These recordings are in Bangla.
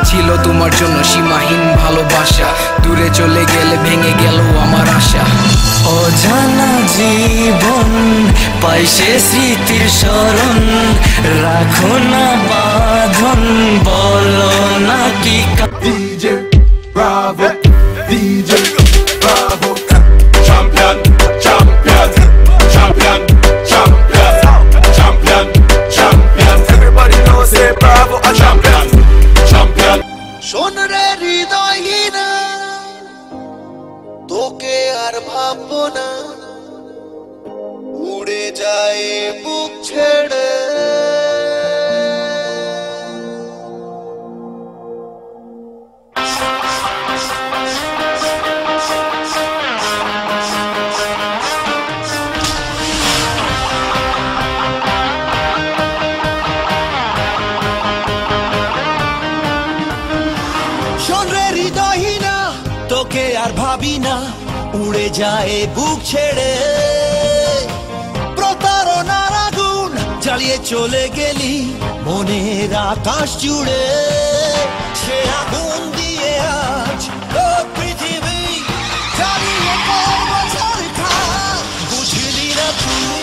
ছিল তোমার জন্য সীমাহীন ভালোবাসা, দূরে চলে গেলে ভেঙে গেল আমার আশা। অজানা জীবন পাইছে স্মৃতির স্মরণ, রাখো না বাঁধন, বলো না কি DJ Bravo, DJ Bravo, champion, champion, champion, champion, champion, champion. Everybody knows say Bravo a champion, champion. শোন রে হৃদয়হীনা, তোকে আর ভাববো না, উড়ে যায় বুক ছেড়ে। শোন রে হৃদয়হীনা, তোকে আর ভাবি না, উড়ে যায় বুক ছেড়ে। প্রতারণার আগুন জ্বালিয়ে চলে গেলি মনের আকাশ জুড়ে, সে আগুন দিয়ে আজ ও পৃথিবী জ্বালিয়ে করব ছারখার। বুঝলি না তুই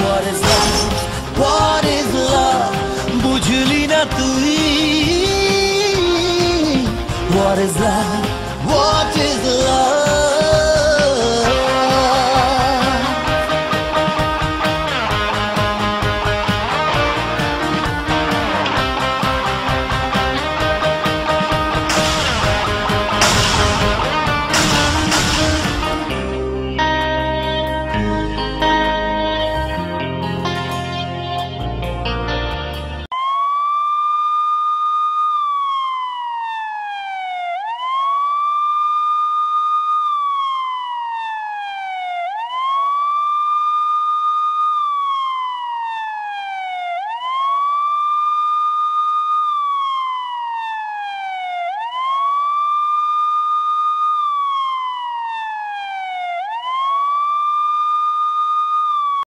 what is love, what is love, বুঝলি না তুই what is love.